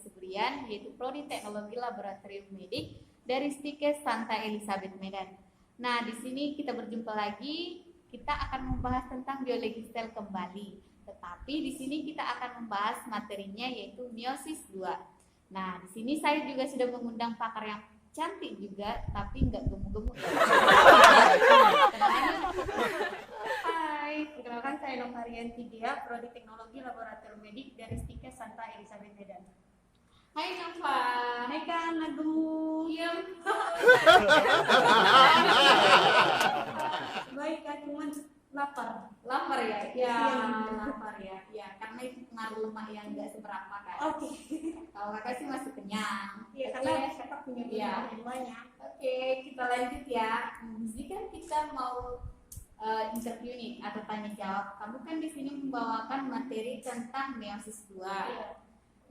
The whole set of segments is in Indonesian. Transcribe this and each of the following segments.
Subrian, yaitu Prodi Teknologi Laboratorium Medik dari Stikes Santa Elizabeth Medan. Nah, di sini kita berjumpa lagi. Kita akan membahas tentang biologi sel kembali. Tetapi di sini kita akan membahas materinya yaitu meiosis 2. Nah, di sini saya juga sudah mengundang pakar yang cantik juga, tapi nggak gemuk-gemuk. Hai, perkenalkan saya Novarianti Dia, Prodi Teknologi Laboratorium Medik dari Stikes Santa Elizabeth Medan. Hai Nova. Hai Kak, gemuk. Iya. Baik Kak, cuman lapar. Lapar ya? Ya, lapar ya. Ya, karena itu pengaruh lemak yang nggak seberapa kan. Oke. Kalau kakak sih masih kenyang. Iya, karena kakak punya Iya. yang banyak. Oke, kita lanjut ya. Jadi kan kita mau interview nih atau tanya jawab. Kamu kan di sini membawakan materi tentang meiosis 2. Iya.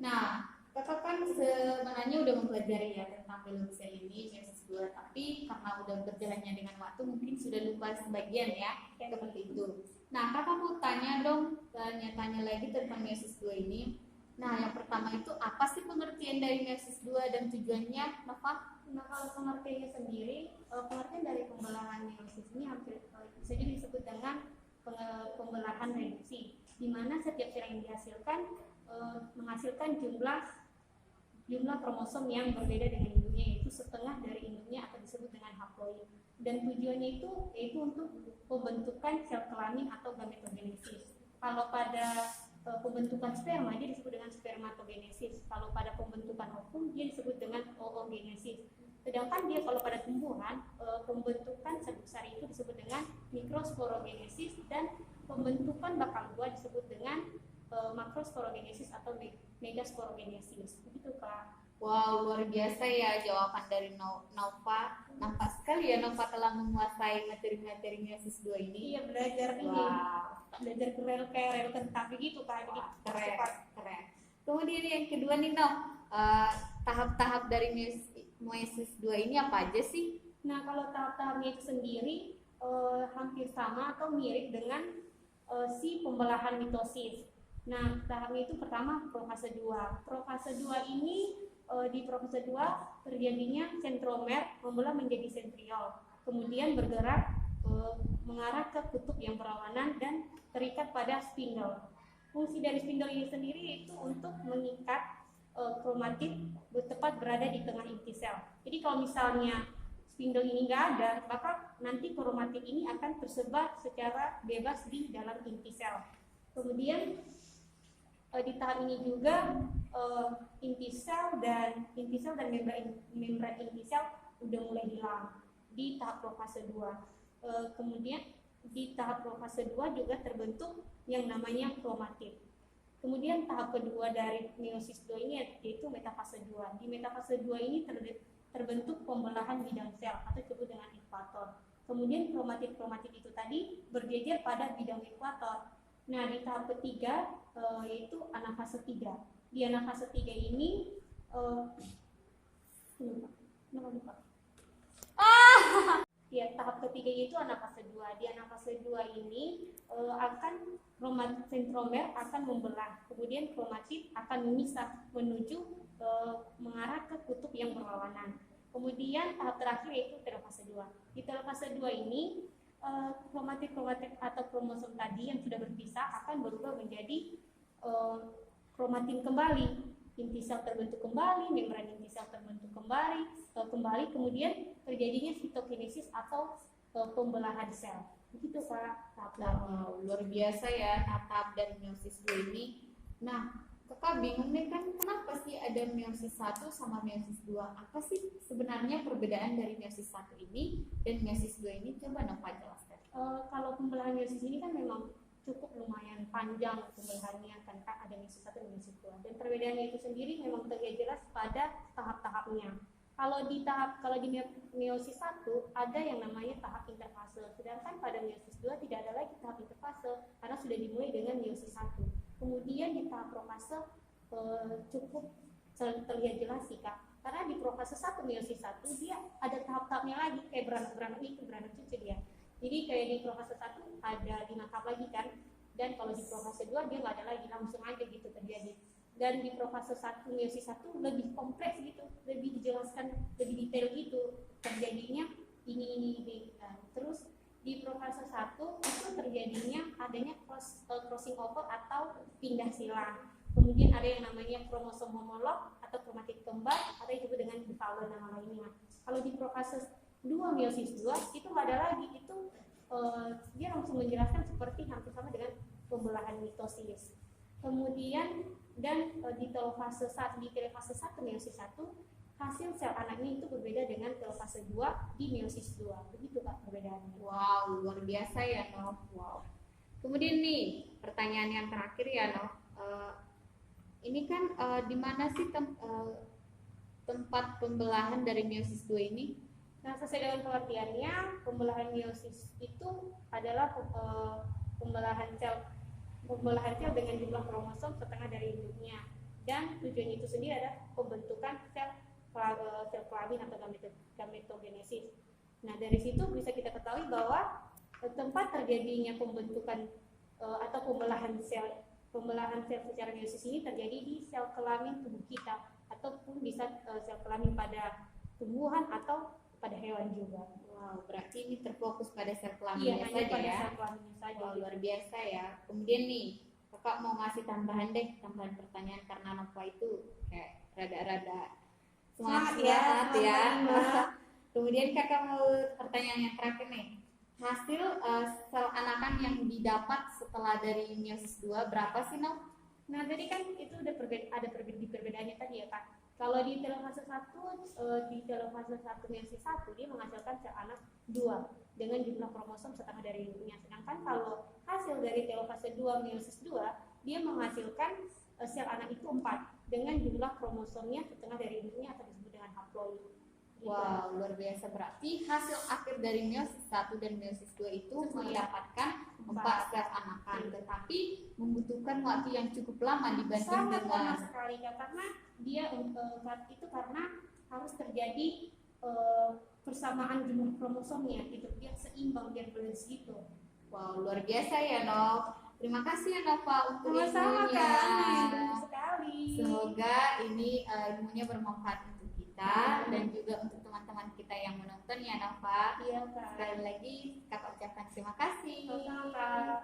Nah, kakak kan sebenarnya udah mempelajari ya tentang biologi sel ini meiosis 2, tapi karena udah berjalannya dengan waktu mungkin sudah lupa sebagian ya, seperti itu. Nah, kakak mau tanya dong, tanya lagi tentang meiosis 2 ini. Nah, yang pertama itu apa sih pengertian dari meiosis 2 dan tujuannya, Nova? Nah, kalau pengertiannya sendiri, pengertian dari pembelahan meiosis ini hampir bisa juga disebut dengan pembelahan reduksi, di mana setiap sel yang dihasilkan menghasilkan jumlah kromosom yang berbeda dengan induknya, yaitu setengah dari induknya atau disebut dengan haploid. Dan tujuannya itu yaitu untuk pembentukan sel kelamin atau gametogenesis. Kalau pada pembentukan sperma dia disebut dengan spermatogenesis. Kalau pada pembentukan ovum dia disebut dengan oogenesis. Sedangkan dia kalau pada tumbuhan pembentukan sel besar itu disebut dengan mikrosporogenesis, dan pembentukan bakal buah disebut dengan makrosporogenesis atau megasporogenesis. Begitu Kak. Wow, luar biasa ya jawaban dari Nova. Nampak sekali ya Nova telah menguasai materi-materi meiosis 2 ini. Iya, belajar ini. Wow. Belajar rel tentang begitu Kak. Jadi Keren. Kemudian yang kedua nih Nov, tahap-tahap dari meiosis 2 ini apa aja sih? Nah, kalau tahap-tahapnya itu sendiri hampir sama atau mirip dengan si pembelahan mitosis. Nah, tahapnya itu pertama profase 2. Profase 2 ini di profase 2 terjadinya sentromer membelah menjadi sentriol, kemudian bergerak mengarah ke kutub yang berlawanan dan terikat pada spindle. Fungsi dari spindle ini sendiri yaitu untuk mengikat kromatid tepat berada di tengah inti sel. Jadi kalau misalnya spindle ini nggak ada, maka nanti kromatid ini akan tersebar secara bebas di dalam inti sel. Kemudian di tahap ini juga inti sel dan membran inti sel udah mulai hilang di tahap profase 2. Kemudian di tahap profase 2 juga terbentuk yang namanya kromatid. Kemudian tahap kedua dari meiosis 2 ini yaitu metafase 2. Di metafase 2 ini terbentuk pembelahan bidang sel atau disebut dengan ekuator. Kemudian kromatid itu tadi berjejer pada bidang ekuator. Nah, di tahap ketiga yaitu anafase 3. Di anafase 3 ini ya, tahap ketiga yaitu anafase 2. Di anafase 2 ini akan sentromer akan membelah, kemudian kromatid akan memisah menuju mengarah ke kutub yang berlawanan. Kemudian tahap terakhir yaitu telofase 2. Di telofase 2 ini kromatid atau kromosom tadi yang sudah berpisah akan berubah menjadi kromatin kembali, inti sel terbentuk kembali, membran inti sel terbentuk kembali, kemudian terjadinya sitokinesis atau pembelahan sel. Begitu Kak. Wow, luar biasa ya tahap dari meiosis 2 ini. Nah, kakak bingung nih kan kenapa sih ada meiosis 1 sama meiosis 2? Apa sih sebenarnya perbedaan dari meiosis 1 ini dan meiosis 2 ini? Coba Nova jelaskan. Kalau pembelahan meiosis ini kan memang cukup lumayan panjang pembelahannya kan Kak, ada meiosis 1 dan meiosis 2. Dan perbedaannya itu sendiri memang terlihat jelas pada tahap-tahapnya. Kalau di meiosis 1 ada yang namanya tahap interfase, sedangkan pada meiosis 2 tidak ada lagi tahap interfase karena sudah dimulai dengan meiosis 1. Kemudian di tahap profase cukup terlihat jelas sih Kak, karena di profase 1 meiosis 1 dia ada tahap-tahapnya lagi kayak beranak cucu dia. Jadi kayak di profase 1 ada 5 tahap lagi kan, dan kalau di profase 2 dia nggak ada lagi, langsung aja gitu terjadi. dan di profase 1 meiosis 1 lebih kompleks gitu, lebih dijelaskan lebih detail gitu terjadinya ini. Nah, terus di profase 1 itu terjadinya adanya crossing over atau pindah silang. Kemudian ada yang namanya kromosom homolog atau kromatik kembar atau yang disebut dengan defouler nama lainnya. Kalau di profase 2 meiosis 2 itu nggak ada lagi, itu dia langsung menjelaskan seperti hampir sama dengan pembelahan mitosis. Kemudian dan di telofase 1 meiosis 1 hasil sel anaknya itu berbeda dengan telofase 2 di meiosis 2. Begitu Kak perbedaannya. Wow, luar biasa ya Nov. Wow. Kemudian nih pertanyaan yang terakhir ya Nov. Ini kan di mana sih tempat pembelahan dari meiosis 2 ini? Nah, sesuai dengan pengertiannya, pembelahan meiosis itu adalah pembelahan sel dengan jumlah kromosom setengah dari induknya, dan tujuannya itu sendiri adalah pembentukan sel kelamin atau gametogenesis. Nah, dari situ bisa kita ketahui bahwa tempat terjadinya pembentukan atau pembelahan sel secara meiosis ini terjadi di sel kelamin tubuh kita, ataupun bisa sel kelamin pada tumbuhan atau pada hewan juga. Wow, berarti ini terfokus pada sel Iya, kelaminnya hanya saja pada ya. sel kelaminnya saja. Wow, luar biasa ya. Kemudian nih, kakak mau ngasih tambahan pertanyaan karena Nova itu kayak rada-rada semangat ya. Kemudian kakak mau pertanyaan yang terakhir nih. Hasil sel anakan yang didapat setelah dari meiosis 2 berapa sih Nov? Nah, tadi kan itu udah di perbedaannya tadi ya Kak. Kalau di telofase 1 meiosis 1 dia menghasilkan sel anak 2 dengan jumlah kromosom setengah dari induknya. Sedangkan kalau hasil dari telofase 2 meiosis 2 dia menghasilkan sel anak itu 4 dengan jumlah kromosomnya setengah dari induknya atau disebut dengan haploid. Wow, luar biasa. Berarti hasil akhir dari meiosis 1 dan meiosis 2 itu mendapatkan 4 sel anakan, tetapi membutuhkan waktu yang cukup lama dibanding sangat lama dengan sekali ya, karena dia itu karena harus terjadi persamaan jumlah kromosomnya gitu, biar seimbang, biar balance gitu. wow, luar biasa ya Nov. Terima kasih ya Nova untuk Sama-sama ilmunya. Kak, benar sekali. Semoga ini ilmunya bermanfaat untuk kita dan juga untuk teman-teman kita yang menonton ya Nova. Iya Kak. Sekali lagi kakak ucapkan terima kasih. Sama-sama Kak.